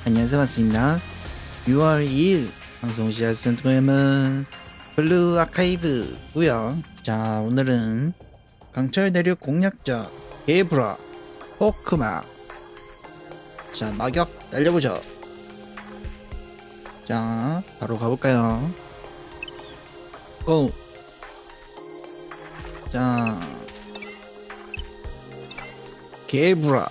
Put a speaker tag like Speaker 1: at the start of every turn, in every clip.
Speaker 1: 안녕하세요. 반갑습니다. 6월 2일 방송 시작했던 프로그램은 블루 아카이브고요. 자, 오늘은 강철 대륙 공략자 게브라 호크마. 자, 마격 날려보죠. 자, 바로 가볼까요? 고! 자, 게브라.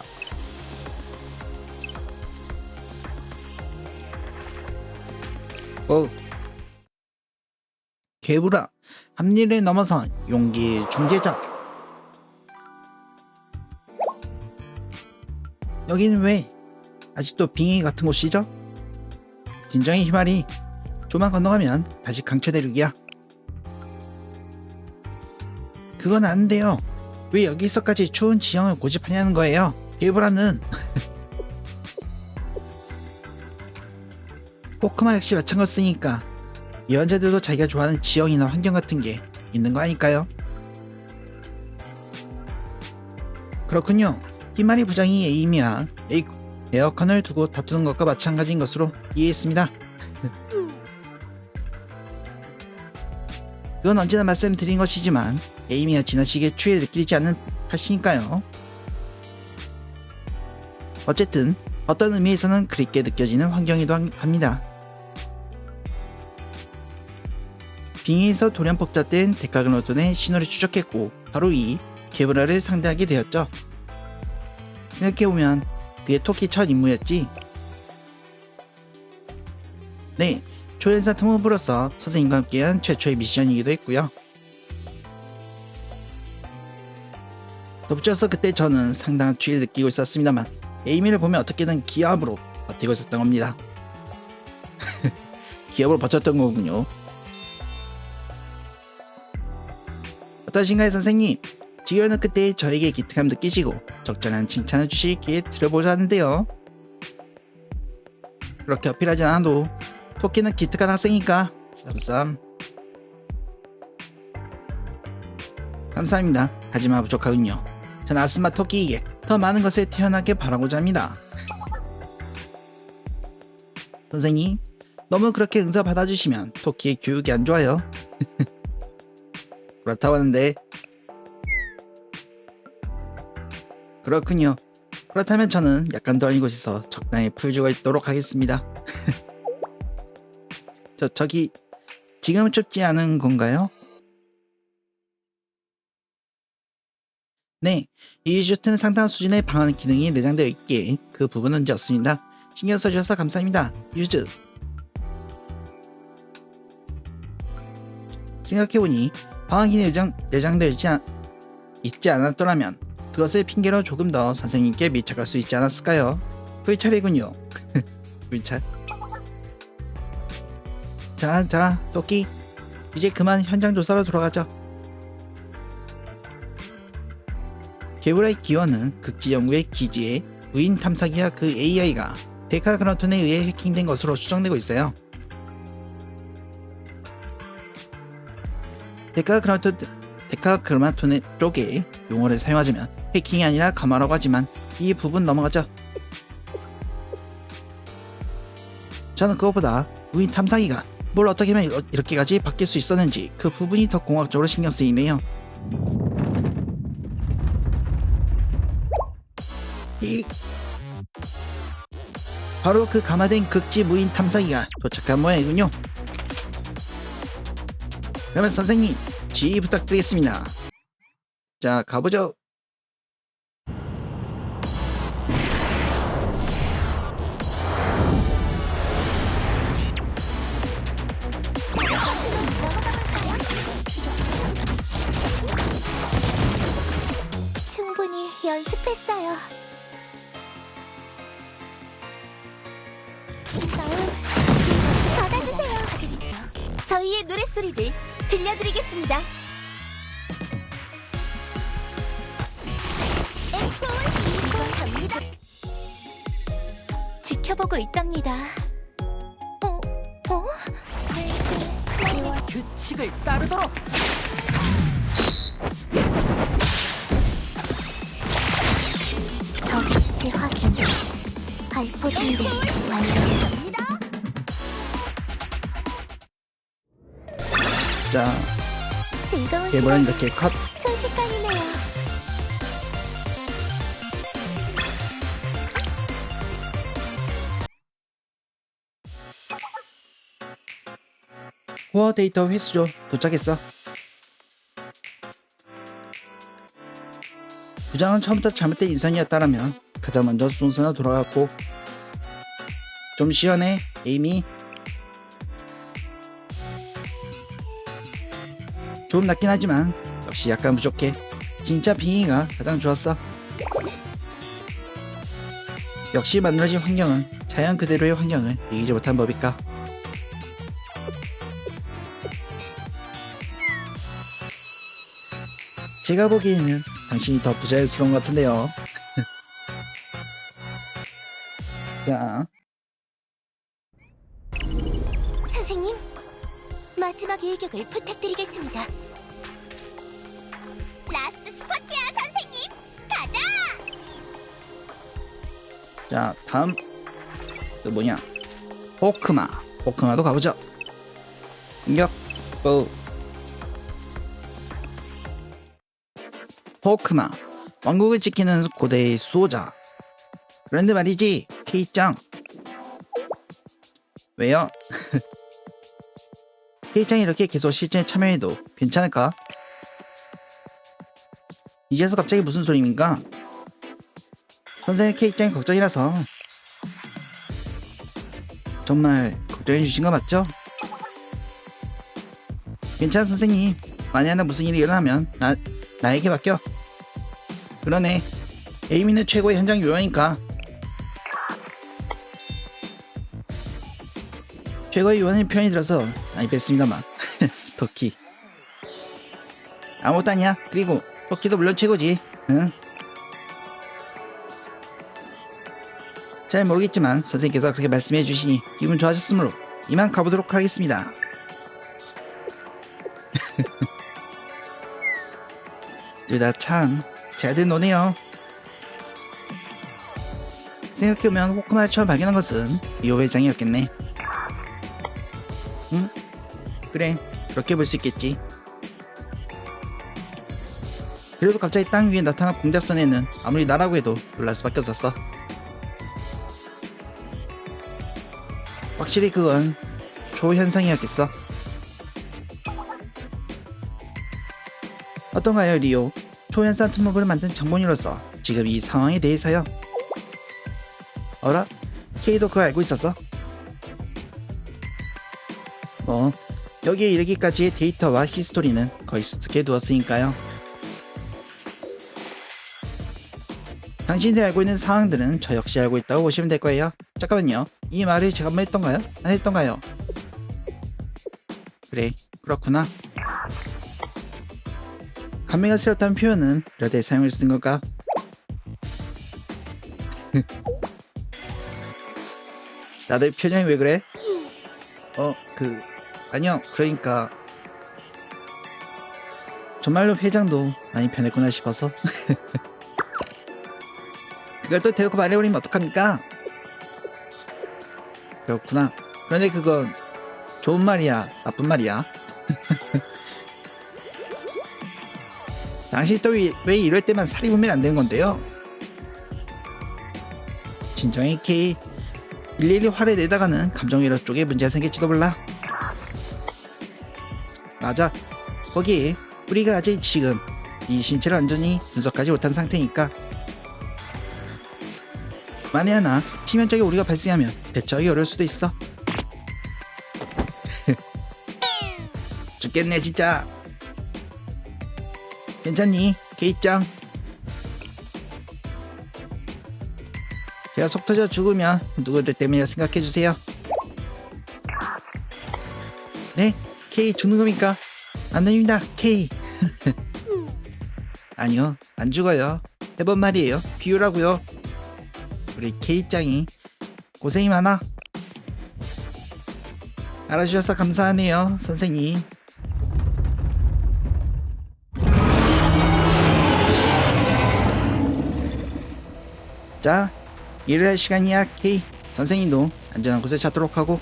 Speaker 1: 게브라, 합리를 넘어선 용기의 중재자. 여기는 왜 아직도 빙의 같은 곳이죠? 진정의 희말이 조만 건너가면 다시 강철대륙이야. 그건 아는데요. 왜 여기서까지 추운 지형을 고집하냐는 거예요. 게브라는. 포크마 역시 마찬가지니까 예언자들도 자기가 좋아하는 지형이나 환경 같은 게 있는 거 아닐까요? 그렇군요. 희마리 부장이 에이미와 에어컨을 두고 다투는 것과 마찬가지인 것으로 이해했습니다. 그건 언제나 말씀드린 것이지만 에이미가 지나치게 추위를 느끼지 않는 탓이니까요. 어쨌든 어떤 의미에서는 그립게 느껴지는 환경이기도 합니다. 빙의에서 돌연폭자된 데카그노톤의 신호를 추적했고 바로 이 게브라를 상대하게 되었죠. 생각해보면 그의 토끼 첫 임무였지. 네, 초연사 특무부로서 선생님과 함께한 최초의 미션이기도 했고요. 덧붙여서 그때 저는 상당한 추위를 느끼고 있었습니다만 에이미를 보면 어떻게든 기압으로 버티고 있었던 겁니다. 기압으로 버텼던 거군요. 어떠신가요, 선생님? 지효는 그때 저에게 기특함 느끼시고 적절한 칭찬을 주시기에 들어보셨는데요. 그렇게 어필하지 않아도 토끼는 기특한 학생이니까 쌈쌈. 감사합니다. 하지만 부족하군요. 전 아스마 토끼에게 더 많은 것을 태어나게 바라고자 합니다. 선생님, 너무 그렇게 응사 받아주시면 토끼의 교육이 안 좋아요. 그렇다고 하는데. 그렇군요. 그렇다면 저는 약간 더 이곳에서 적당히 풀주가 있도록 하겠습니다. 저기 지금 춥지 않은 건가요? 네, 이 슈트는 상당한 수준의 방어하는 기능이 내장되어 있기에 그 부분은 문제 없습니다. 신경 써주셔서 감사합니다, 유즈. 생각해보니 방어 기능이 내장되어 있지 않았더라면 그것을 핑계로 조금 더 선생님께 밀착할 수 있지 않았을까요? 불찰이군요. 불찰. 자, 토끼. 이제 그만 현장 조사로 돌아가죠. 게브라의 기원은 극지연구의 기지에 무인 탐사기와 그 AI가 데카그노톤에 의해 해킹된 것으로 추정되고 있어요. 데카그노톤 쪽의 용어를 사용하자면 해킹이 아니라 감화라고 하지만 이 부분 넘어가죠. 저는 그것보다 무인 탐사기가 뭘 어떻게 하면 이렇게까지 바뀔 수 있었는지 그 부분이 더 공학적으로 신경 쓰이네요. 바로 그 감화된 극지 무인 탐사기가 도착한 모양이군요. 그러면 선생님, 지휘 부탁드리겠습니다. 자, 가보죠.
Speaker 2: 충분히 연습했어요. 받아주세요. 저희의 노랫소리를 들려드리겠습니다. 이건 갑니다. 지켜보고 있답니다.
Speaker 3: 규칙을 따르도록.
Speaker 2: 저 위치 확인. 발포 준비 완료합니다.
Speaker 1: 자,
Speaker 2: 즐거운
Speaker 1: 개보는
Speaker 2: 시간
Speaker 1: 이렇게 컷.
Speaker 2: 순식간이네요.
Speaker 1: 코어 데이터 회수조 도착했어. 부장은 처음부터 잘못된 인선이었다라면 가장 먼저 순서로 돌아갔고, 좀 시원해 에이미. 좀 낫긴 하지만 역시 약간 부족해. 진짜 빙의가 가장 좋았어. 역시 만들어진 환경은 자연 그대로의 환경을 이기지 못한 법일까. 제가 보기에는 당신이 더 부자연스러운 것 같은데요. 자,
Speaker 2: 선생님, 마지막 일격을 부탁드리겠습니다. 라스트 스포트야, 선생님. 가자.
Speaker 1: 자 다음 그 뭐냐, 호크마도 가보죠. 공격. 호크마, 왕국을 지키는 고대의 수호자. 그런데 말이지, 케이짱. 왜요? 케이짱이 이렇게 계속 실전에 참여해도 괜찮을까? 이제서 갑자기 무슨 소리입니까? 선생님, 케이짱이 걱정이라서. 정말 걱정해 주신 거 맞죠? 괜찮아 선생님. 만약에 무슨 일이 일어나면 나에게 맡겨. 그러네, 에이미는 최고의 현장 요원이니까. 최고의 요원의 표현이 들어서 많이 뺐습니다만. 토끼 아무것도 아니야. 그리고 토끼도 물론 최고지. 응? 잘 모르겠지만 선생님께서 그렇게 말씀해 주시니 기분 좋아졌으므로 이만 가보도록 하겠습니다. 둘 다 참 잘들 노네요. 생각해보면 호크마를 처음 발견한 것은 리오 회장이었겠네. 응? 그래, 그렇게 볼 수 있겠지. 그래도 갑자기 땅 위에 나타난 공작선에는 아무리 나라고 해도 놀랄 수밖에 없었어. 확실히 그건 초현상이었겠어. 어떤가요, 리오? 초현상 특목을 만든 장본인으로서 지금 이 상황에 대해서요. 어라? 케이도 그걸 알고 있었어? 뭐, 여기에 이르기까지의 데이터와 히스토리는 거의 습득해 두었으니까요. 당신들이 알고 있는 상황들은 저 역시 알고 있다고 보시면 될 거예요. 잠깐만요, 이 말을 제가 한번 했던가요? 안 했던가요? 그래, 그렇구나. 감회가 새롭다는 표현은 이럴 때 사용할 수 있는 걸까? 다들 표정이 왜 그래? 아니요, 그러니까 정말로 회장도 많이 변했구나 싶어서. 그걸 또 대놓고 말해버리면 어떡합니까? 그렇구나. 그런데 그건 좋은 말이야, 나쁜 말이야? 당신이 또 왜 이럴 때만 살이 보면 안 되는 건데요? 진정해, 케이. 일일이 화를 내다가는 감정이입 쪽에 문제가 생길지도 몰라. 맞아, 거기에 우리가 아직 지금 이 신체를 완전히 분석하지 못한 상태니까 만에 하나 치명적인 오류가 발생하면 대처하기 어려울 수도 있어. 죽겠네 진짜. 괜찮니, 케이짱? 제가 속 터져 죽으면 누구들 때문이라 생각해주세요. 네? 케이 죽는 겁니까? 안 됩니다, 케이. 아니요, 안 죽어요. 해본 말이에요. 비유라고요. 우리 케이짱이 고생이 많아. 알아주셔서 감사하네요, 선생님. 자, 일을 할 시간이야, 케이. 선생님도 안전한 곳을 찾도록 하고.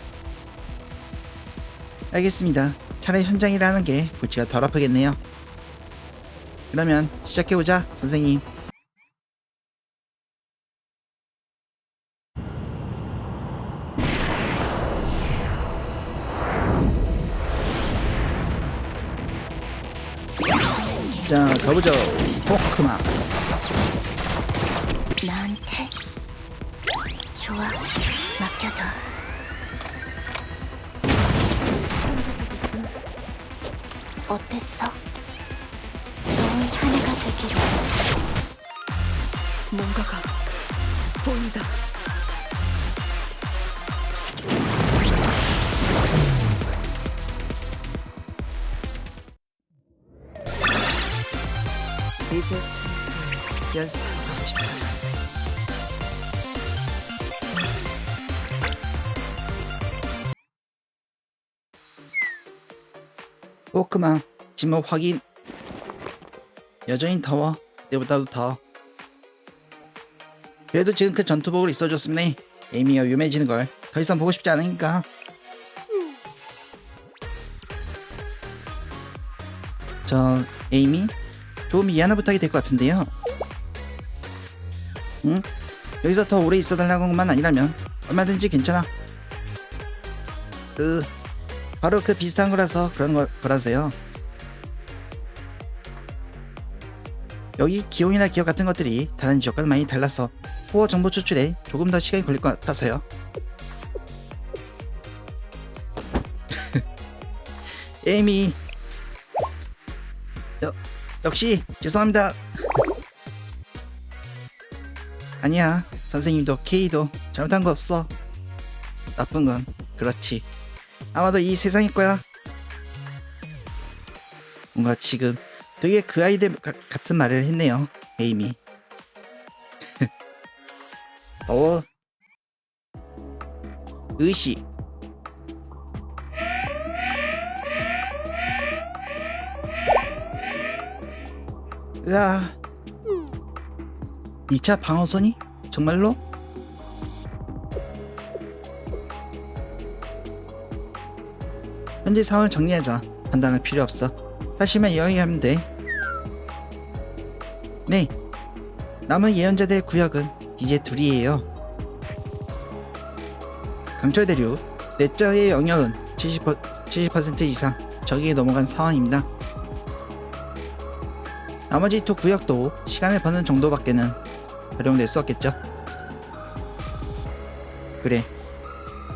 Speaker 1: 알겠습니다. 차라리 현장이라 하는 게 골치가 덜 아프겠네요. 그러면 시작해보자, 선생님. 자, 가보죠. 포크만.
Speaker 2: 나한테 좋아, 맡겨둬. 어땠어? 좋은 한 해가 되기로.
Speaker 3: 뭔가가 보인다. 이제 슬슬 연습하고 가고 싶다.
Speaker 1: 포크만. 지목 확인. 여전히 더워. 그때보다도 더. 그래도 지금 그 전투복을 있어줬으면 에이미가 위험해지는 걸 더 이상 보고 싶지 않으니까. 저 에이미, 조금 미안한 부탁이 될 것 같은데요. 응? 여기서 더 오래 있어달라는 것만 아니라면 얼마든지 괜찮아. 바로 그 비슷한 거라서 그런 거라서요. 여기 기온이나 기억 같은 것들이 다른 지역과는 많이 달라서 코어 정보 추출에 조금 더 시간이 걸릴 것 같아서요. 에이미, 역시 죄송합니다. 아니야, 선생님도 케이도 잘못한 거 없어. 나쁜 건 그렇지. 아마도 이 세상일 거야. 뭔가 지금 되게 그 아이들 같은 말을 했네요, 에이미. 의식. 으아. 2차 방어선이? 정말로? 현재 상황을 정리하자. 판단할 필요 없어. 사실만 이야기하면 돼. 네. 남은 예언자들의 구역은 이제 둘이에요. 강철 대륙 내저의 영역은 70% 이상 저기에 넘어간 상황입니다. 나머지 두 구역도 시간을 버는 정도밖에는 활용될 수 없겠죠. 그래,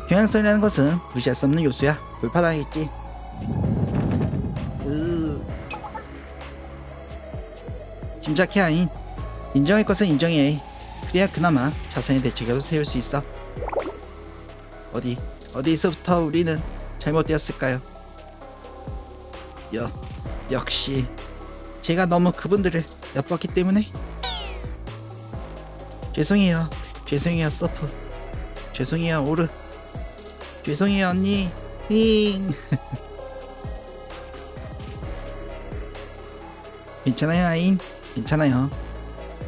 Speaker 1: 경향성이라는 것은 무시할 수 없는 요소야. 불판하겠지. 짐작해 아닌. 인정할 것은 인정해. 그래야 그나마 자선의 대책이라도 세울 수 있어. 어디서부터 우리는 잘못되었을까요? 역시 제가 너무 그분들을 엿봤기 때문에. 죄송해요 서프. 죄송해요 오르. 죄송해요 언니. 힝. 괜찮아요 아인. 괜찮아요.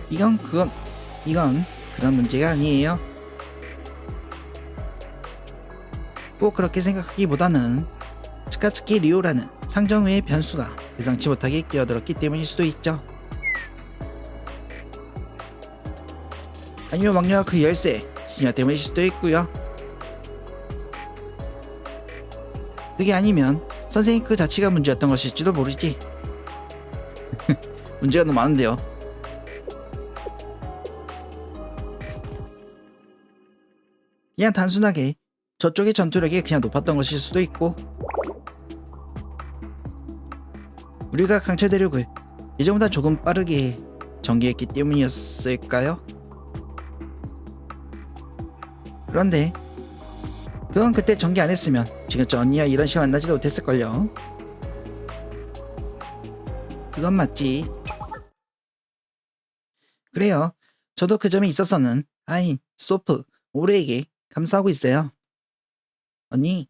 Speaker 1: 이건 그런 문제가 아니에요. 꼭 그렇게 생각하기보다는 스카츠키 리오라는 상정 외의 변수가 예상치 못하게 끼어들었기 때문일 수도 있죠. 아니면 왕녀와 그 열쇠 수녀 때문일 수도 있고요. 그게 아니면 선생님 그 자체가 문제였던 것일지도 모르지. 문제가 너무 많은데요. 그냥 단순하게 저쪽의 전투력이 그냥 높았던 것일 수도 있고, 우리가 강철 대륙을 예전보다 조금 빠르게 전개했기 때문이었을까요? 그런데 그건 그때 전개 안 했으면 지금쯤 언니와 이런 시간 만나지도 못했을걸요. 그건 맞지. 그래요. 저도 그 점에 있어서는 아인, 소프, 오레에게 감사하고 있어요. 언니.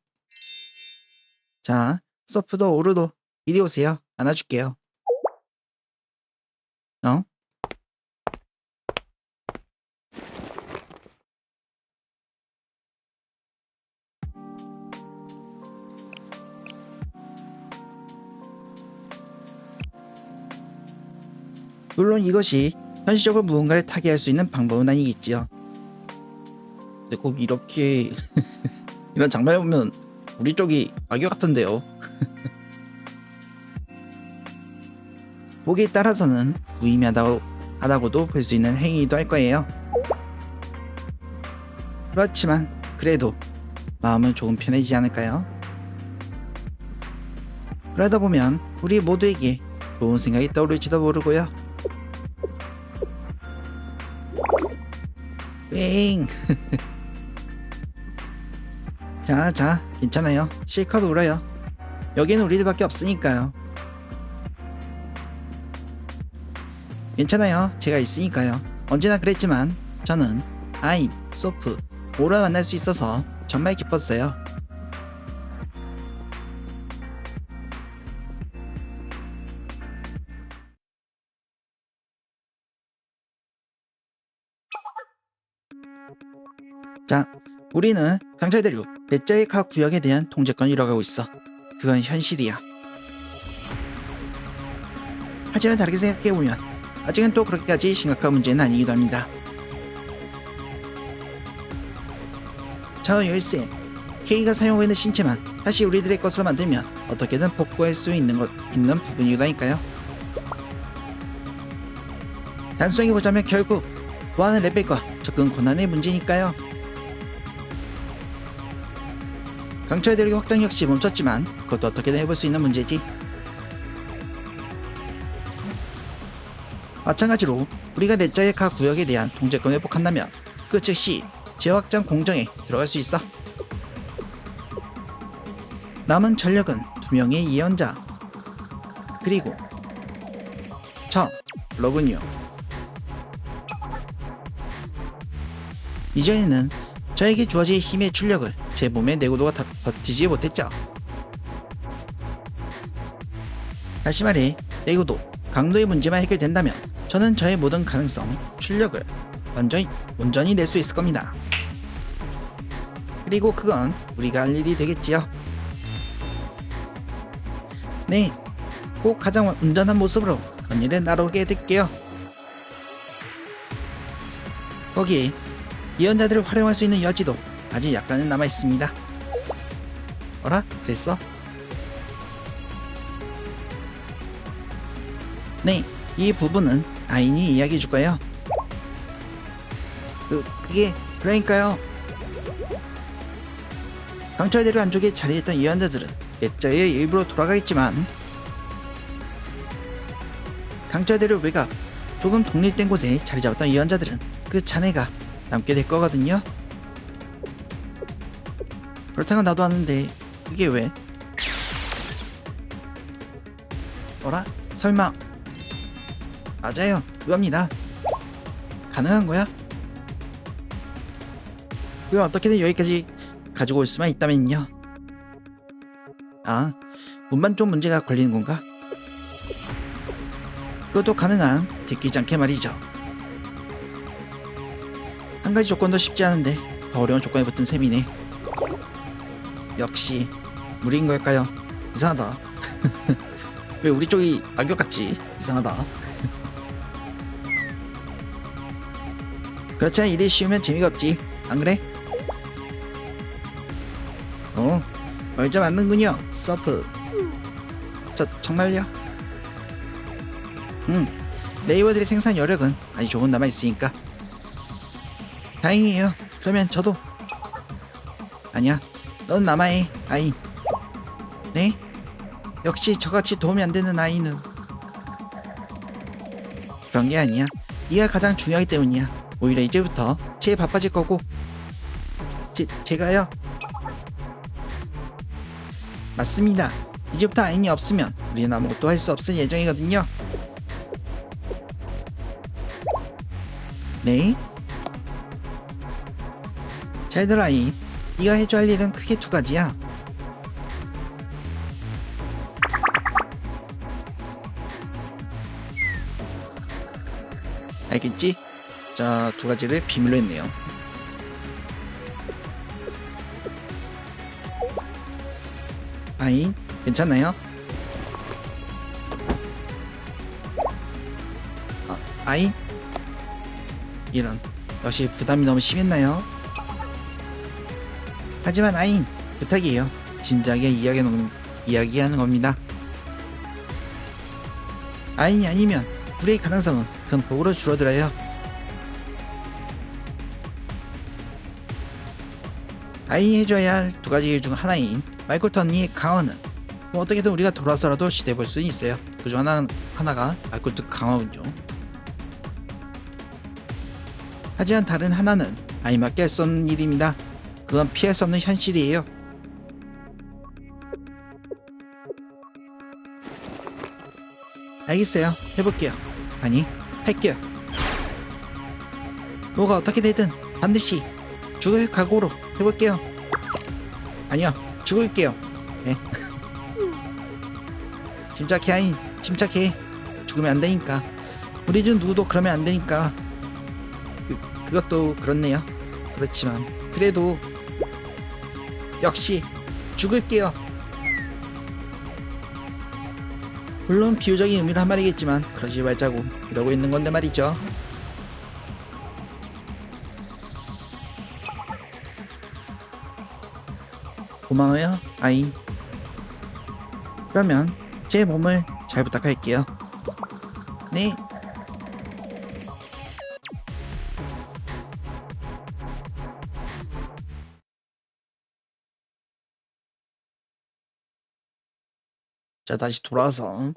Speaker 1: 자, 소프도 오르도 이리 오세요. 안아줄게요. 어? 물론 이것이 현실적으로 무언가를 타개할 수 있는 방법은 아니겠지요. 근데 꼭 이렇게 이런 장면을 보면 우리 쪽이 악역 같은데요. 보기에 따라서는 무의미하다고도 볼 수 있는 행위이기도 할 거예요. 그렇지만 그래도 마음은 조금 편해지지 않을까요? 그러다 보면 우리 모두에게 좋은 생각이 떠오를지도 모르고요. 윙! 자, 괜찮아요. 실컷 울어요. 여기는 우리들밖에 없으니까요. 괜찮아요. 제가 있으니까요. 언제나 그랬지만 저는 아임, 소프, 오라 만날 수 있어서 정말 기뻤어요. 자, 우리는 강철대류 내자의 각 구역에 대한 통제권을 잃어가고 있어. 그건 현실이야. 하지만 다르게 생각해보면 아직은 또 그렇게까지 심각한 문제는 아니기도 합니다. 저 열쇠, K가 사용하고 있는 신체만 다시 우리들의 것으로 만들면 어떻게든 복구할 수 있는 부분이기도 하니까요. 단순하게 보자면 결국 보안의 레벨과 접근 권한의 문제니까요. 강철 대륙 확장 역시 멈췄지만 그것도 어떻게든 해볼 수 있는 문제지. 마찬가지로 우리가 내자의 각 구역에 대한 통제권을 회복한다면 그 즉시 재확장 공정에 들어갈 수 있어. 남은 전력은 2명의 예언자 그리고 러군요. 이전에는 저에게 주어질 힘의 출력을 제 몸에 내구도가 버티지 못했죠. 다시 말해 내구도, 강도의 문제만 해결된다면 저는 저의 모든 가능성, 출력을 온전히 낼 수 있을 겁니다. 그리고 그건 우리가 할 일이 되겠지요. 네, 꼭 가장 온전한 모습으로 언니를 나르게 될게요. 거기에 예언자들을 활용할 수 있는 여지도 아직 약간은 남아있습니다. 어라? 그랬어? 네, 이 부분은 아인이 이야기해줄 거예요. 그러니까요. 강철대로 안쪽에 자리했던 예언자들은 내자의 일부로 돌아가겠지만 강철대로 외곽 조금 독립된 곳에 자리 잡았던 예언자들은 그 잔해가 남게 될 거거든요. 그렇다고 나도 아는데 그게 왜? 어라? 설마? 맞아요, 그겁니다. 가능한 거야? 그걸 어떻게든 여기까지 가지고 올 수만 있다면요. 아, 문만 좀 문제가 걸리는 건가? 그것도 가능한 듣기지 않게 말이죠. 한 가지 조건도 쉽지 않은데 더 어려운 조건에 붙은 셈이네. 역시 무리인 걸까요? 이상하다. 왜 우리 쪽이 악역 같지? 이상하다. 그렇지 않아 일이 쉬우면 재미가 없지, 안 그래? 말좀 맞는군요, 서프. 정말요? 네이버들의 생산 여력은 아직 조금 남아있으니까 다행이에요. 그러면 저도. 아니야, 넌 남아해, 아이. 네? 역시 저같이 도움이 안 되는 아이는 그런 게 아니야. 네가 가장 중요하기 때문이야. 오히려 이제부터 제일 바빠질 거고. 제가요? 맞습니다. 이제부터 아인이 없으면 우리는 아무것도 할 수 없을 예정이거든요. 네? 잘 들어 아이. 네가 해줘야 할 일은 크게 두 가지야. 알겠지? 자, 두 가지를 비밀로 했네요. 아이, 괜찮나요? 아인? 이런, 역시 부담이 너무 심했나요? 하지만 아인, 부탁이에요. 진작에 이야기하는 겁니다. 아인이 아니면 불의 가능성은 큰 폭으로 줄어들어요. 아인이 해줘야 할 두 가지 일 중 하나인 마이콜토 언니의 강화는 뭐 어떻게든 우리가 돌아서라도 시도해볼 수는 있어요. 그중 하나가 마이콜토 강화군요. 하지만 다른 하나는 아이밖에 할 수 없는 일입니다. 그건 피할 수 없는 현실이에요. 알겠어요. 해볼게요. 아니, 할게요. 뭐가 어떻게 되든 반드시 죽을 각오로 해볼게요. 아니요, 죽을게요. 네. 침착해 아인, 침착해. 죽으면 안 되니까. 우리 중 누구도 그러면 안 되니까. 그것도 그렇네요. 그렇지만 그래도 역시 죽을게요. 물론 비유적인 의미로 한 말이겠지만 그러지 말자고 이러고 있는 건데 말이죠. 고마워요 아인. 그러면 제 몸을 잘 부탁할게요. 네. 자, 다시 돌아와서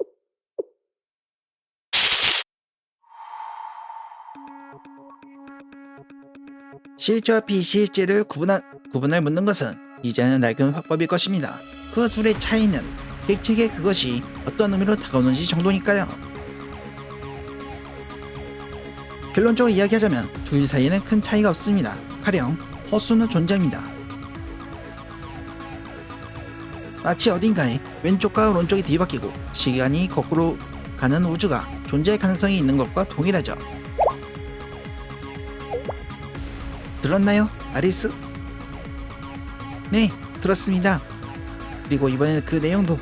Speaker 1: 실제와 비실제를 구분을 묻는 것은 이제는 낡은 화법일 것입니다. 그 둘의 차이는 객체에게 그것이 어떤 의미로 다가오는지 정도니까요. 결론적으로 이야기하자면 둘 사이에는 큰 차이가 없습니다. 가령 허수는 존재입니다. 마치 어딘가에 왼쪽과 오른쪽이 뒤바뀌고 시간이 거꾸로 가는 우주가 존재할 가능성이 있는 것과 동일하죠. 들었나요, 아리스? 네, 들었습니다. 그리고 이번에는 그 내용도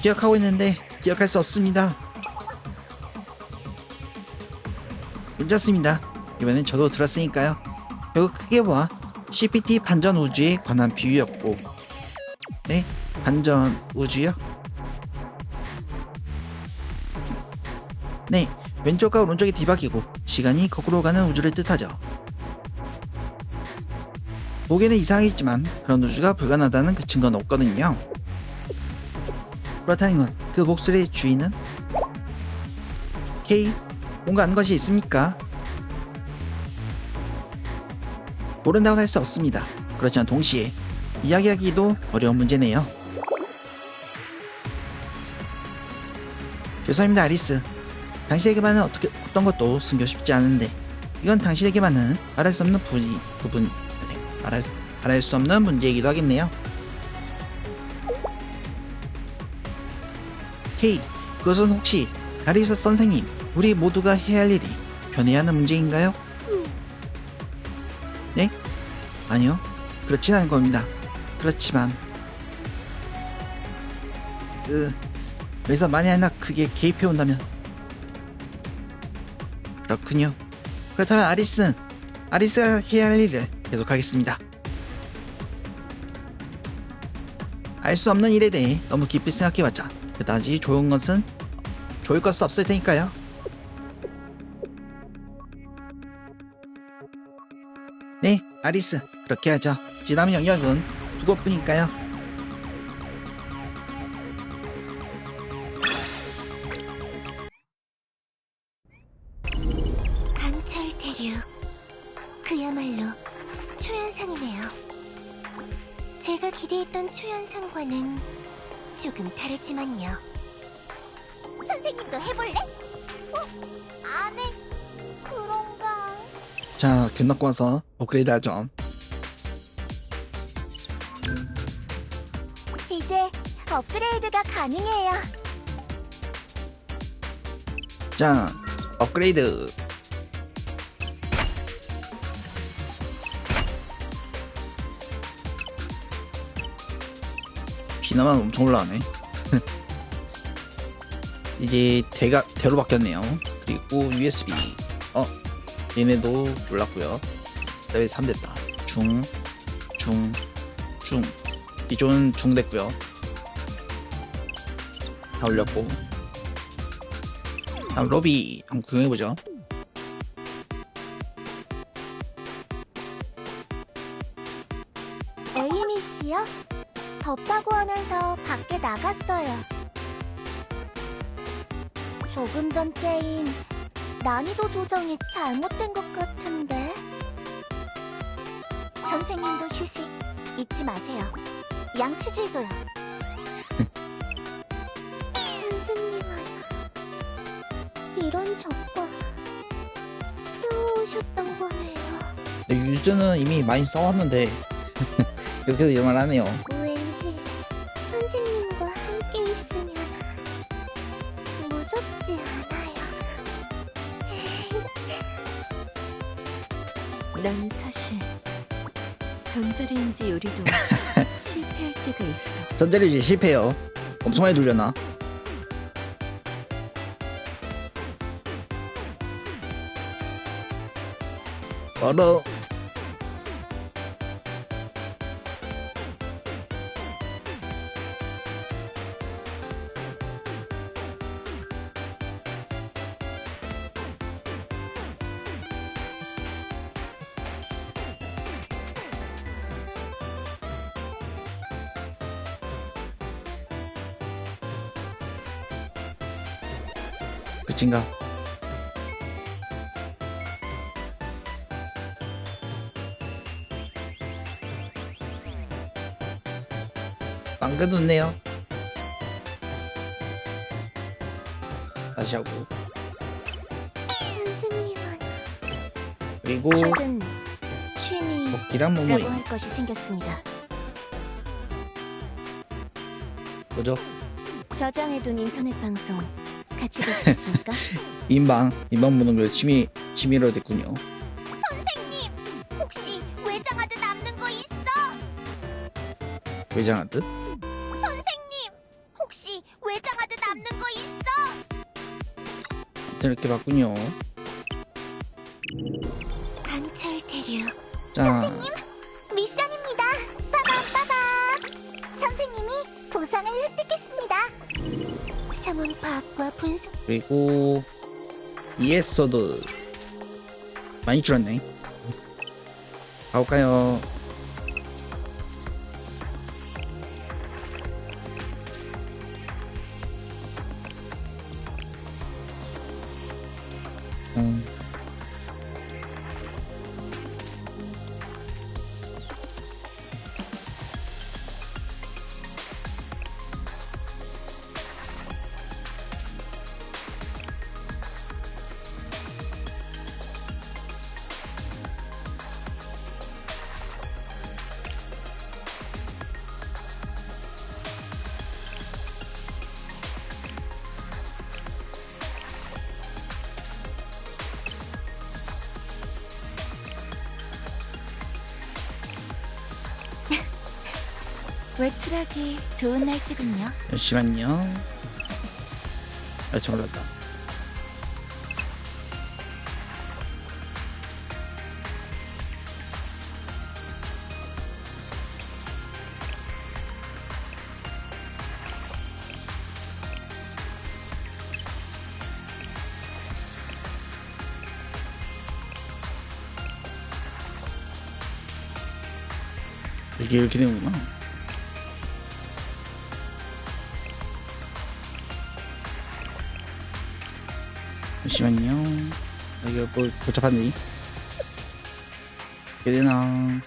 Speaker 1: 기억하고 있는데 기억할 수 없습니다. 괜찮습니다. 이번엔 저도 들었으니까요. 결국 크게 보아 CPT 반전 우주에 관한 비유였고, 네? 반전 우주요? 네, 왼쪽과 오른쪽이 뒤바뀌고 시간이 거꾸로 가는 우주를 뜻하죠. 보기에는 이상하겠지만 그런 우주가 불가능하다는 그 증거는 없거든요. 그렇다는 건 그 목소리의 주인은? K, 뭔가 아는 것이 있습니까? 모른다고 할 수 없습니다. 그렇지만 동시에 이야기하기도 어려운 문제네요. 죄송합니다 아리스. 당신에게만은 어떤 것도 숨겨 싶지 않은데 이건 당신에게만은 말할 수 없는 말할 수 없는 문제이기도 하겠네요. K, 그것은 혹시 아리스 선생님, 우리 모두가 해야 할 일이 변해야 하는 문제인가요? 네? 아니요, 그렇진 않은 겁니다. 그렇지만 여기서 만약이나 크게 개입해 온다면. 그렇군요. 그렇다면 아리스가 해야 할 일을 계속하겠습니다. 알 수 없는 일에 대해 너무 깊이 생각해봤자 그다지 좋을 것은 없을 테니까요. 네, 아리스, 그렇게 하죠. 지남의 영역은 두 곳뿐이니까요.
Speaker 2: 강철 대륙, 그야말로 초연상이네요. 제가 기대했던 초연상과는 조금 다르지만요. 선생님도 해볼래? 안 해. 그런가?
Speaker 1: 자, 견납고 와서 업그레이드 하죠.
Speaker 2: 이제 업그레이드가 가능해요.
Speaker 1: 자, 업그레이드. 비나만 엄청 올라가네. 이제 대로 바뀌었네요. 그리고 USB. 얘네도 몰랐고요. 그다음에 3 됐다. 중. 이쪽은 중 됐고요. 다 올렸고. 다음 로비 한번 구경해보죠.
Speaker 2: 에이미 씨요? 덥다고 하면서 밖에 나갔어요. 조금 전 게임 난이도 조정이 잘못된 것 같은데. 선생님도 휴식 잊지 마세요. 양치질도요. 선생님은 이런 적과 싸우셨던 거네요.
Speaker 1: 네, 유저는 이미 많이 싸웠는데 계속해서 이런 말 하네요.
Speaker 2: 왠지 선생님과 함께 있으면 무섭지 않아요.
Speaker 3: 난 사실 전자레인지 요리도 실패할 때가 있어.
Speaker 1: 전자레인지 실패해요. 엄청 많이 돌려놔. 바로 끝인가? 방금 웃네요. 다시 하고.
Speaker 2: 선생님은
Speaker 1: 그리고
Speaker 2: 최근 취미라고
Speaker 1: 복귀랑 모모이
Speaker 2: 할 것이 생겼습니다.
Speaker 1: 뭐죠?
Speaker 2: 저장해둔 인터넷 방송 같이 보시겠습니까?
Speaker 1: 인방 보는 걸 취미로 됐군요.
Speaker 2: 선생님, 혹시 외장하드 남는 거 있어?
Speaker 1: 외장한 듯?
Speaker 2: 선생님, 혹시 외장하드 남는 거 있어?
Speaker 1: 아무튼 이렇게 봤군요.
Speaker 2: 강철 대륙
Speaker 1: 자,
Speaker 2: 미션입니다. 빠밤빠밤. 선생님이 보상을 획득했습니다. 상황 파악과 분석.
Speaker 1: 그리고 ES소드 많이 줄었네. 가볼까요?
Speaker 2: 외출하기 좋은 날씨군요.
Speaker 1: 잠시만요. 잘 올랐다. 이게 이렇게 되는구나. 잠시만요. 이거 뭐 복잡한데? 어떻게 되나?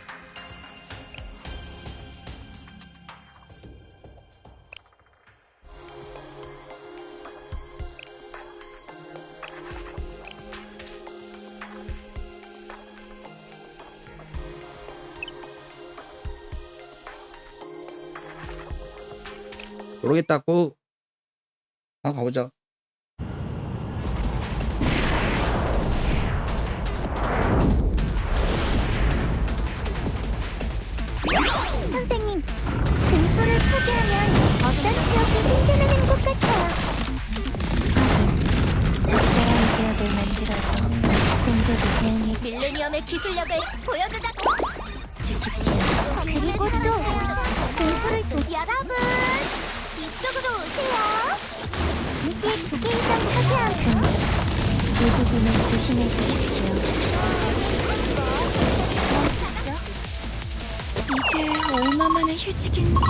Speaker 1: 모르겠다고. 가보자.
Speaker 2: 선생님, 등불을 포기하면 어떤 지역이 생겨나는 것 같아요. 만들어서 공격에 대응해 밀레니엄의 기술력을 보여주자고. 주십시오. 그리고 또 공부를 여러분 이쪽으로 오세요. 동시에 2개 이상 파괴한 이 부분을 조심해 주십시오. 이게 얼마만의 휴식인지.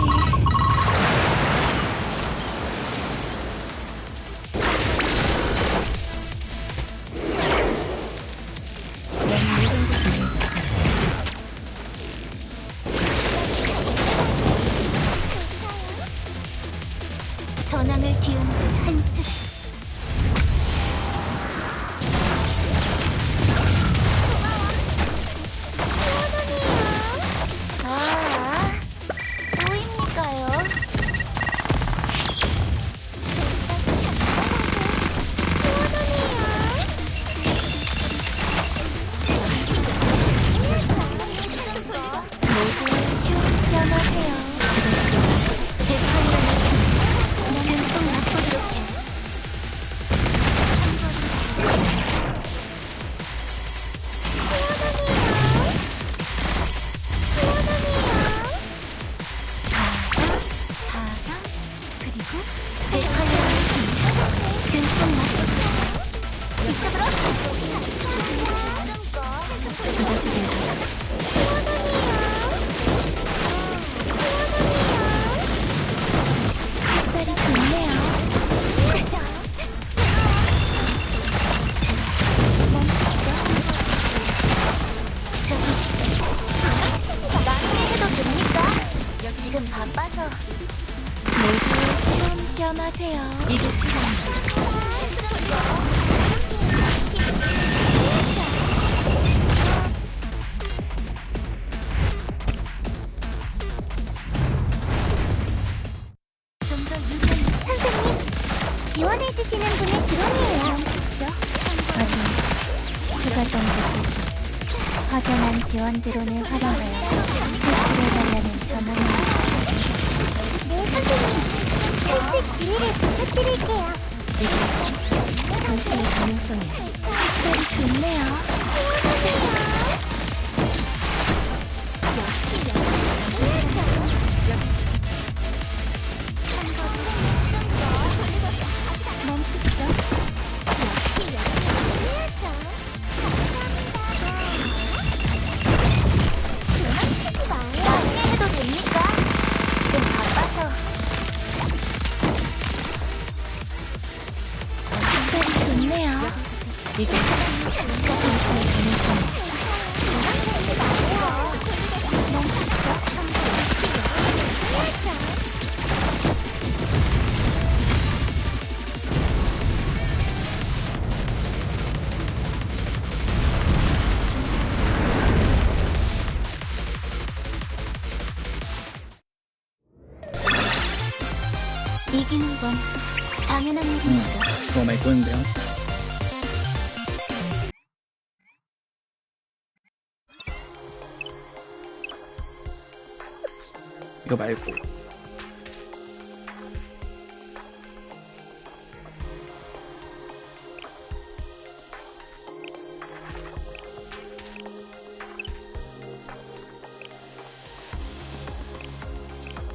Speaker 2: 전황을 뒤흔든 한술. 보입니까요? 모두 시원하세요. 듬뿍 맛보도록 해. 그리고 듬뿍 맛보도록 이쪽으로 햇살이 좋네요. 저기 나한테 해도 됩니까? 지금 바빠서. 모두 시험시험 하세요. 이게 좀더 유쾌한 선생님, 지원해주시는 분의 드론이에요. 주시죠. 추가적으로 확연한 지원 드론을 활용하여 호출해달라는 전화를. 네, 선생님. 일찍 진위를 부탁드릴게요. 당신의 가능성이 햇살이 좋네요. 역시 멈추시죠. 역시 도망치지 마요. 나중에 해도 됩니까? 지금 바빠서. 햇살이 좋네요. 이게 이기는 건 당연한 일입니다.
Speaker 1: 너무 많이 끄는데요. 이거 말고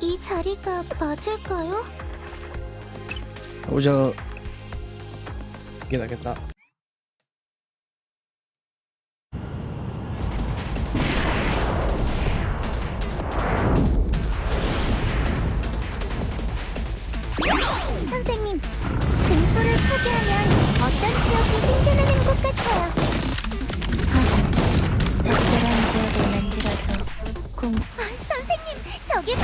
Speaker 2: 이 자리가 맞을까요?
Speaker 1: 오저 이게 나겠다.
Speaker 2: 선생님, 등불을 포기하면 어떤 지역이 생겨나는 것 같아요. 적절한 지역을 만들어서 선생님, 저기 봐!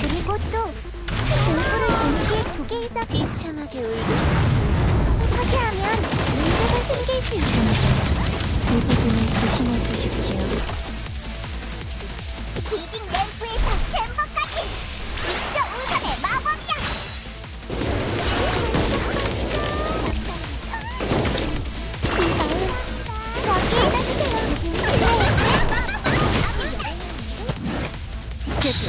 Speaker 2: 그리고 또 등불을 동시에 2개 이상 비참하게 울고 파괴하면 문제가 생길 수 있습니다. 이 부분을 조심해 주십시오. 비빙 램프에서 챔버까지! 직접 우선의 마법이야! 이 마을 저기에다 주세요. 지금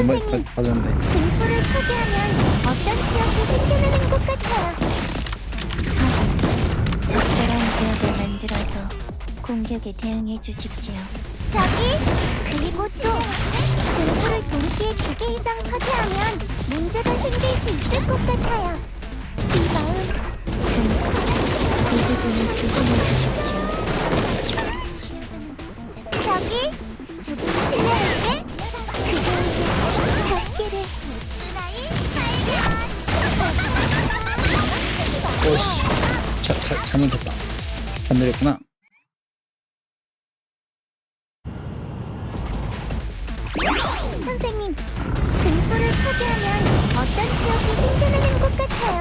Speaker 1: 정말
Speaker 2: 선생님,
Speaker 1: 봐줬는데.
Speaker 2: 등불을 포기하면 어떤 지역이 생겨나는 것 같아요. 적절한 지역을 만들어서 공격에 대응해 주십시오. 저기, 그리고 또 등불을 동시에 2개 이상 파괴하면 문제가 생길 수 있을 것 같아요. 이 마음. 금지. 이 부분을 조심해 주십시오. 저기, 조금 실례할게. 그대에게 닿기를.
Speaker 1: 오씨, 잘못했다. 건드렸구나.
Speaker 2: 선생님, 등불을 포기하면 어떤 지역이 생겨나는 것 같아요.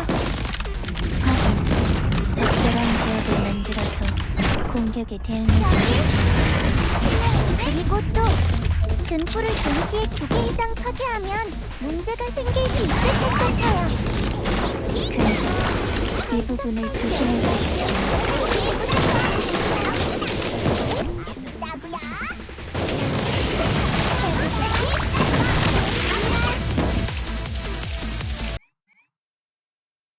Speaker 2: 적절한 지역을 만들어서 공격에 대응해 주세요. 그리고 또 등불을 동시에 2개 이상 파괴하면 문제가 생길 수 있을 것 같아요. 금지. 이 부분을 조심해 주십시오.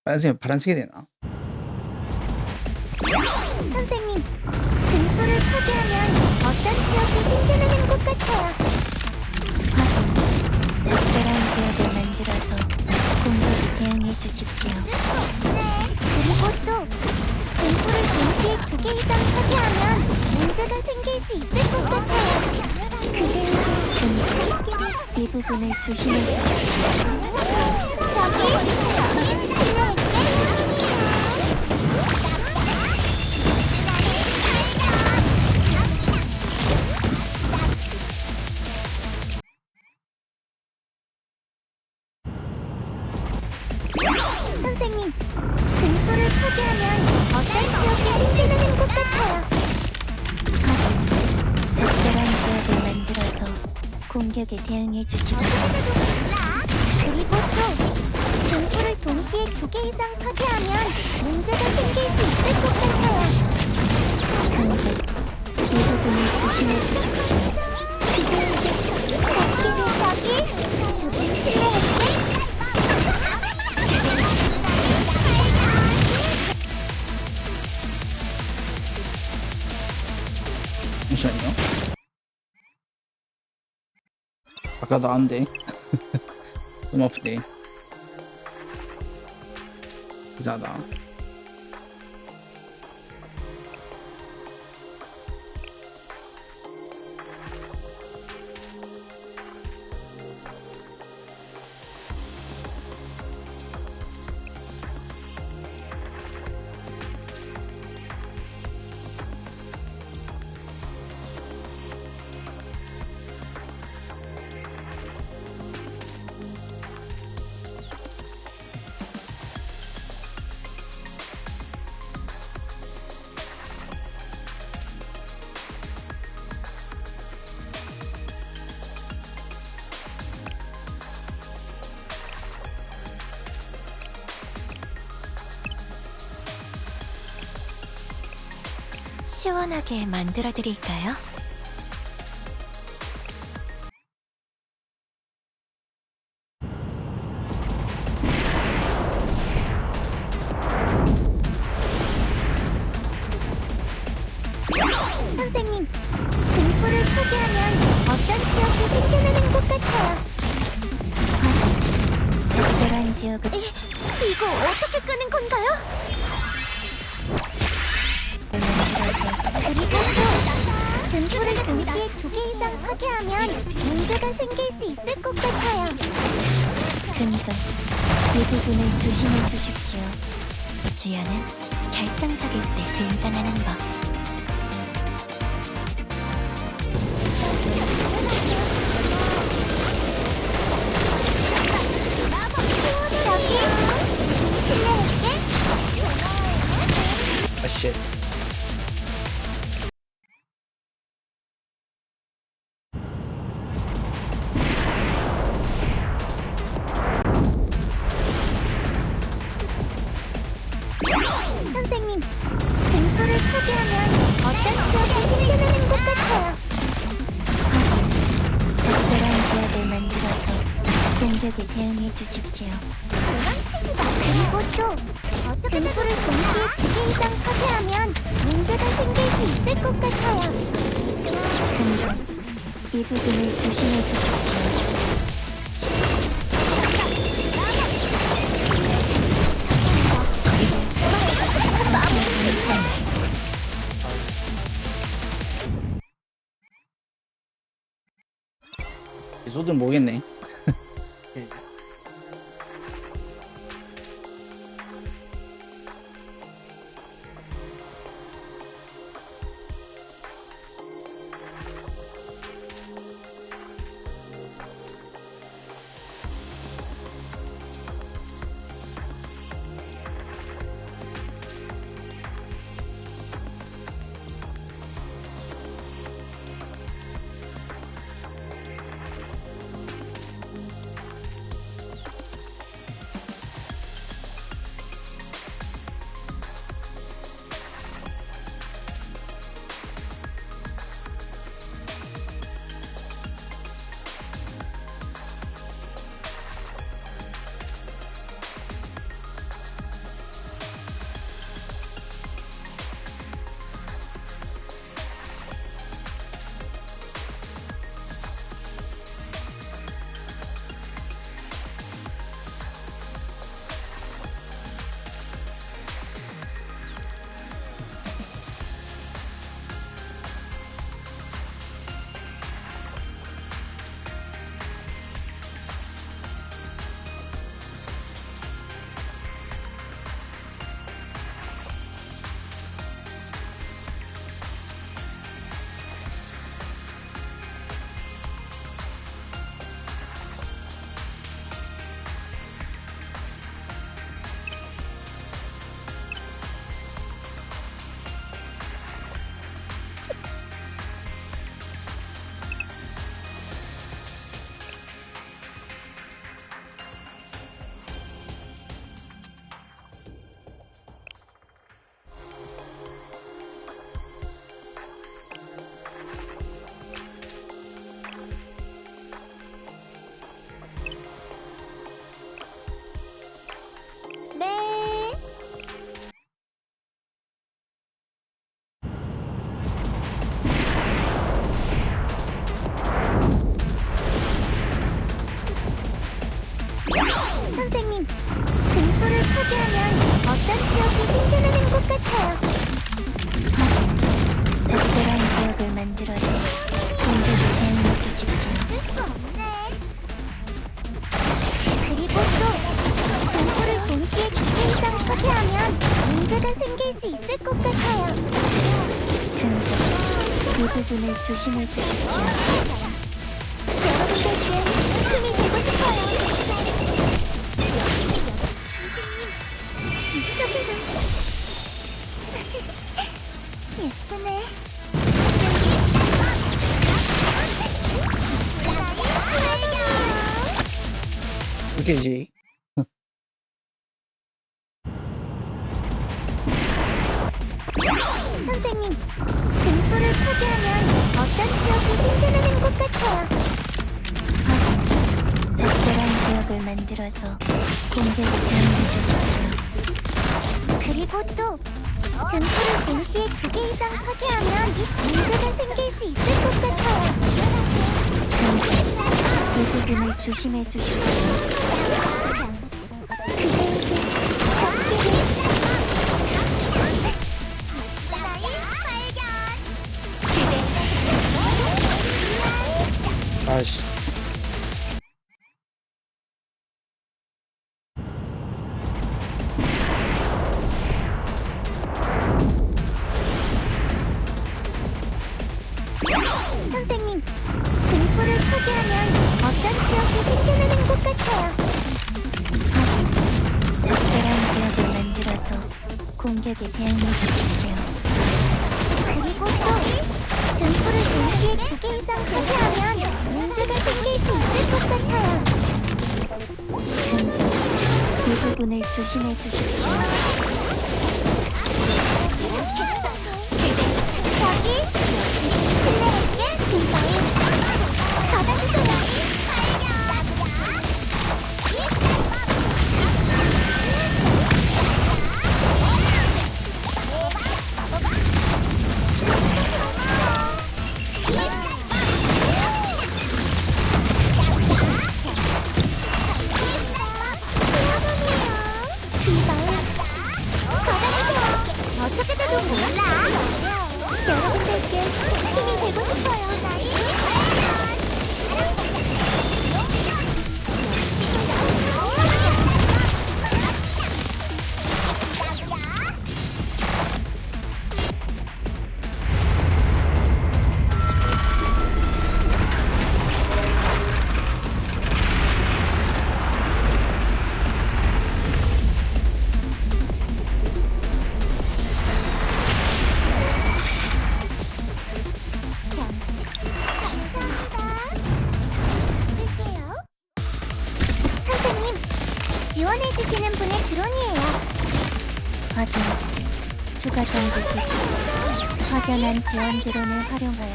Speaker 1: 빨간색, 파란색이 되나?
Speaker 2: 선생님, 등불을 포기하면 어떤 지역이 생겨나는 것 같아요. 적절한 지역을 만들어서 공격에 대응해 주십시오. 그리고 또 등불을 동시에 2개 이상 파괴하면 문제가 생길 수 있을 것 같아요. 그대에게 금지. 이 부분을 조심해 주십시오. 저기, 실례할게. 선생님, 등불을 포기하면 어떤 지역이 생겨나는 것 같아요. 적절한 지역을 만들어서 공격에 대응해 주십시오. 그리고 또 등불을 동시에 2개 이상 파괴하면 문제가 생길 수 있을 것 같아요. 금지. 이 부분을 조심해 주십시오. 그대에게 닿기를. 저기, 조금 실례할게.
Speaker 1: 잠시만요. 아까 나왔는데. 너무 아프네. 이상하다.
Speaker 2: 시원하게 만들어 드릴까요? 선생님, 등불을 포기하면 어떤 지역이 생겨나는 것 같아요. 적절한 지역을... 이거 어떻게 끄는 건가요? 그리고 또 등불을 동시에 2개 이상 파괴하면 문제가 생길 수 있을 것 같아요. 금전, 이 부분을 조심해 주십시오. 주연은 결정적일 때 등장하는 법. 저기, 실례할게.
Speaker 1: 아씨.
Speaker 2: 선생님, 등불을 포기하면 어떤 지역이 생겨나는 것 같아요. 적절한 지역을 만들어서 공격에 대응해 주십시오. 도망치지 마. 그리고 또 등불을 동시에 2개 이상 파괴하면 문제가 생길 수 있을 것 같아요. 금전, 이 부분을 조심해 주십시오.
Speaker 1: 에피소드는 모르겠네.
Speaker 2: 네. 선생님, 등불을 파괴하면 어떤 지역이 생겨나는 것 같아요. 적절한 지역을 만들어서 공격에 대응해 주십시오. 어쩔 수 없네. 그리고 또 등불을 동시에 2개 이상 파괴하면 문제가 생길 수 있을 것 같아요. 금전, 이 부분을 조심해 주십시오. 여러분들께 힘이 되고 싶어요. 저기는 예쁘네.
Speaker 1: 그게지.
Speaker 2: 선생님, 등불을 파괴하면 어떤 지역이 생겨나는 것 같아요. 적절한 지역을 만들어서 공격에 대응해 주십시오. 그리고 또 등불을 동시에 2개 이상 파괴하면 문제가 생길 수 있을 것 같아요. 금전, 이 부분을 조심해 주십시오. 잠시 그대에게 닿기를.
Speaker 1: 아씨.
Speaker 2: 선생님, 등불을 파괴하면 어떤 지역이 생겨나는 것 같아요. 적절한 지역을 만들어서 공격에 대응해 주십시오. 그리고 또 등불을 동시에 2개 이상 파괴하면 문제가 생길 수 있을 것 같아요. 금전, 이 부분을 조심해 주십시오. 저기 실내에게 빈방이 받아주세요. 확인. 추가 정보 기록. 확연한 지원 드론을 활용하여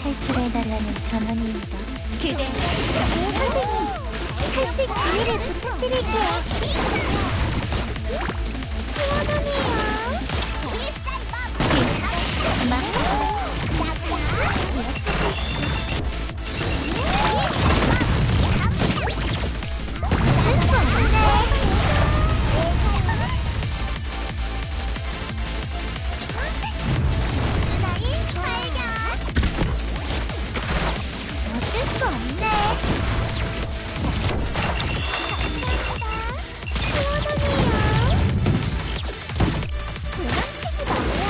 Speaker 2: 탈출해 달라는 전원입니다. 그대. 선생님, 탈출 기회를 부탁드릴게요. 시원하네요. 어쩔 수 없네. 시원하네요. 도망치지 마요.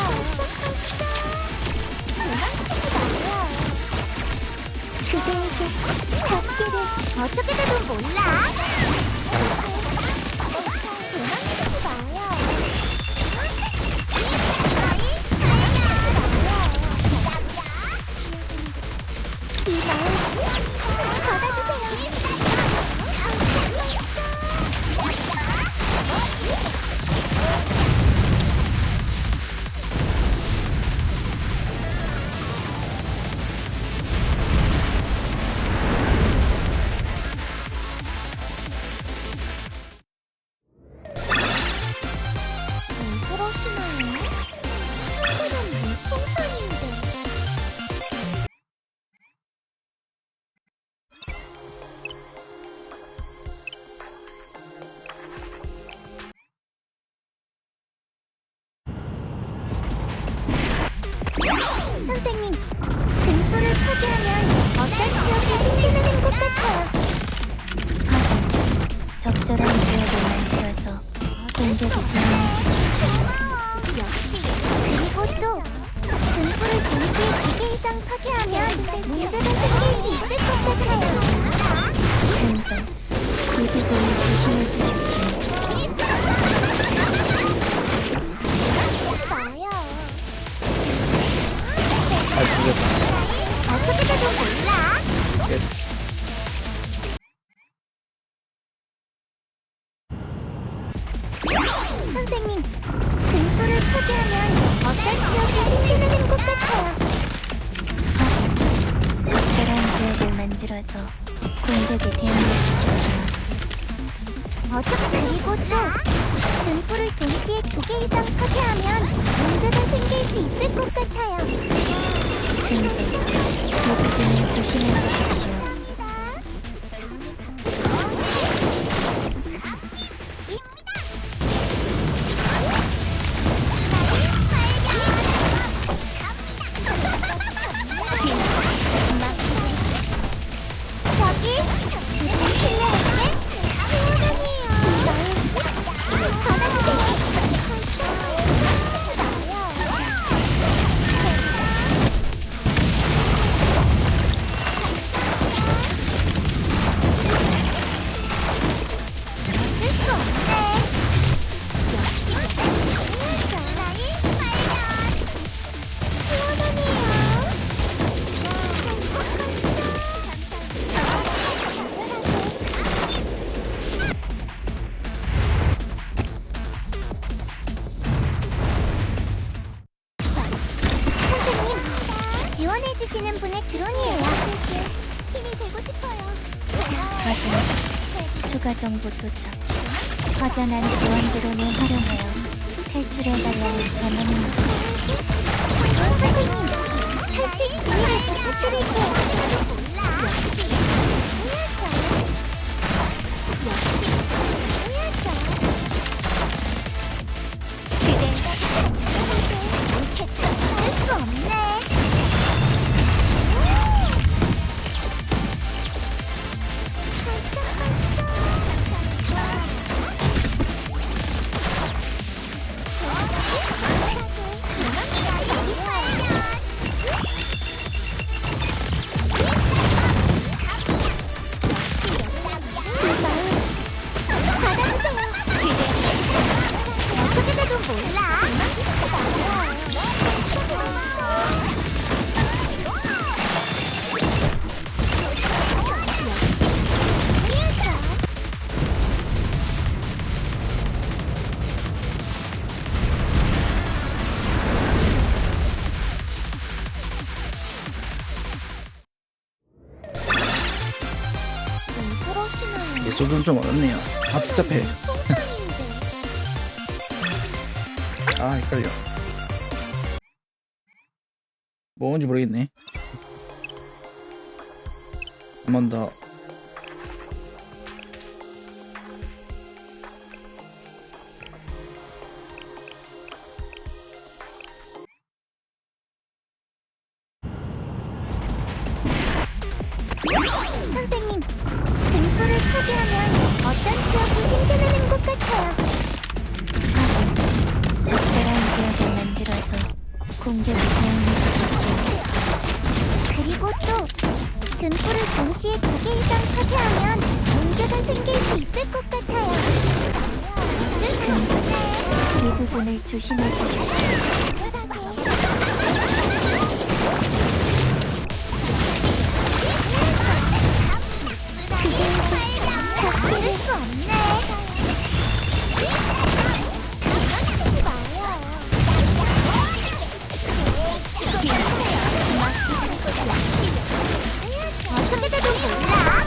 Speaker 2: 도망치지 마요. 그대에게 닿기를 어떻게 되든 몰라. 도망치지 마요. 이 마음 받아주세요. 왜 그러시나요? 한국은 물풍선인데. 선생님, 등불을 파괴하면 어떤 지역이 생겨나는 것 같아요. 적절한 지역을 만들어서 공격이 불안해지십시오. 역시. 그리고 또 등불을 동시에 2개 이상 파괴하면 문제가 생길 수 있을 것 같아요. 근전, 그 부분을 조심해 주십시오. 마요.
Speaker 1: 아 죽였다.
Speaker 2: 어떻게 돼도 몰라.
Speaker 1: 끝.
Speaker 2: 선생님, 등불을 파괴하면 어떤 지역이 생겨나는 것 같아요. 적절한 지역을 만들어서 공격에 대응해 주십시오. 그리고 또 등불을 동시에 2개 이상 파괴하면 문제가 생길 수 있을 것 같아요. 근전, 그 부분을 조심해 주십시오. 저기, 지금 실례할게. 시원하네요. 받아주세요. 어쩔 수 없네. 역시 전화이 발견. 시원하네요. 선생님, 지원해주시는 분의 드론이에요. 힘이 되고 싶어요. 확인. 추가 정보 도착. 확연한 지원 드론을 활용하여 탈출해달라는 전원입니다. 선생님, 탈출 기회를 부탁드릴게요. 역시. 어쩔 수 없네.
Speaker 1: 에피소드는 좀 어렵네요. 아 답답해.
Speaker 2: 풍선인데.
Speaker 1: 아 헷갈려. 뭔지 모르겠네. 한 번 더.
Speaker 2: 선생님, 등불을 켜게 하면 어떤 지역이 생겨나는 것 같아요. 적절한 지역을 만들어서 공격을 대응해 주십시오. 그리고 또 등불을 동시에 2개 이상 켜게 하면 문제가 생길 수 있을 것 같아요. 어쩔 수 없네. 이 부분을 조심해 주십시오. 어쩔 수 없네. 장난치지 마요. 어떻게 돼도 몰라.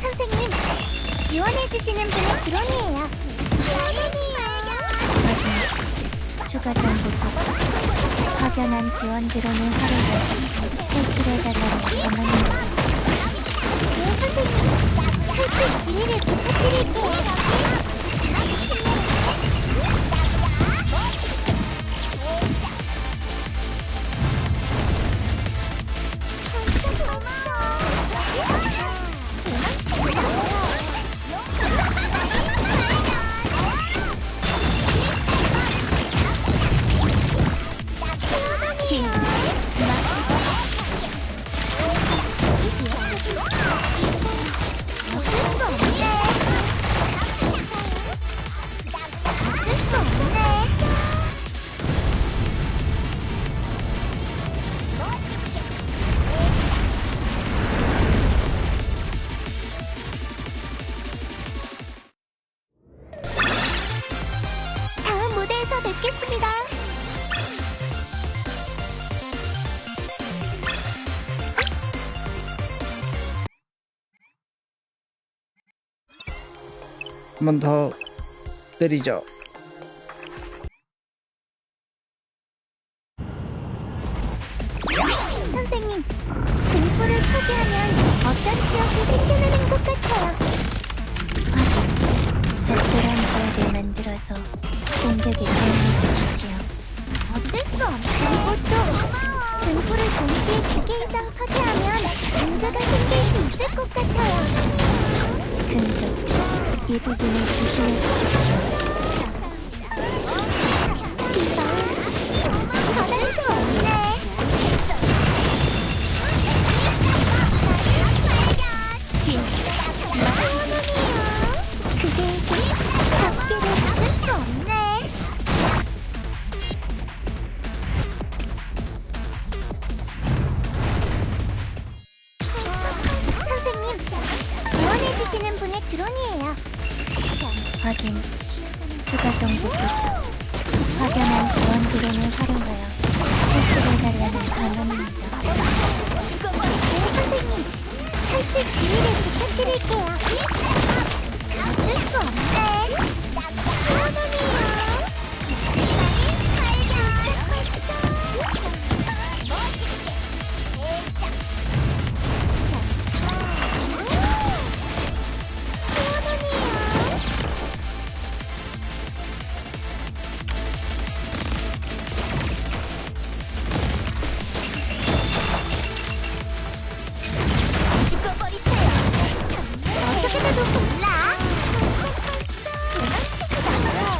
Speaker 2: 선생님, 지원해주시는 분은 드론이에요. 추가 정보 확연한 지원 드론을 활용해 탈출해달라는 전원입니다. 네, 선생님. 탈출 지휘를 부탁드릴게요. 다음 무대에서 뵙겠습니다.
Speaker 1: 한 번 더 때리죠.
Speaker 2: 선생님, 등불을 켜게 하면 어떤 지역이 생겨나는 것 같아요. 적절한 지역을 만들어서 공격에 대응해 주십시오. 어쩔 수 없어. 그리고 또 등불을 동시에 2개 이상 켜게 하면 문제가 생길 수 있을 것 같아요. 근접, 이 부분을 조심해 주십시오. 어쩔 수 없네. 그게 답기를 어쩔 수 없네. 선생님, 지원해주시는 분의 드론이에요. 확인. 추가 정보 도착. 확연한 지원 드론을 활용하여 탈출해달라는 전원입니다. 네, 선생님. 탈출 지휘를 부탁드릴게요. 어쩔 수 없네. 시원하네요. 어떻게 돼도 몰라. 도망치지 마요.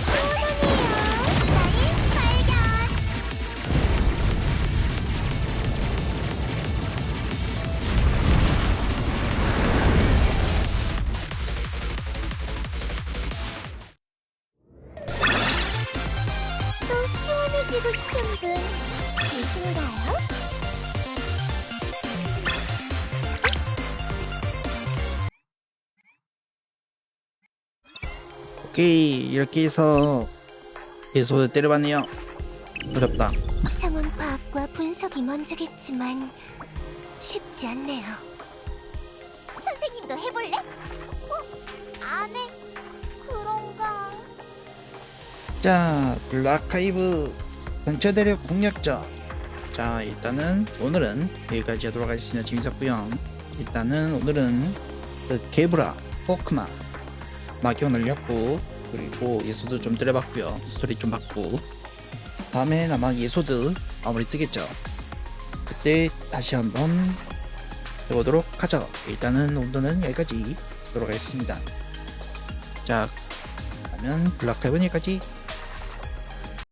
Speaker 2: 시원하네요. 라인 발견. 또 시원해지고 싶은 분 계신가요?
Speaker 1: 오케이, 이렇게 해서 예소를 때려봤네요. 어렵다.
Speaker 2: 상황 파악과 분석이 먼저겠지만 쉽지 않네요. 선생님도 해볼래? 안 해. 그런가?
Speaker 1: 자, 블루아카이브 근처대륙 공략자. 자, 일단은 오늘은 여기까지 하도록 하겠습니다. 재밌었고요. 일단은 오늘은 그 게브라, 포크마 마경 날렸고, 그리고 예소드 좀 때려봤고요. 스토리 좀 봤고, 다음에 아마 예소드 마무리 뜨겠죠. 그때 다시 한번 해보도록 하죠. 일단은 오늘은 여기까지 하도록 하겠습니다. 자, 그러면 블루아카이브는 여기까지.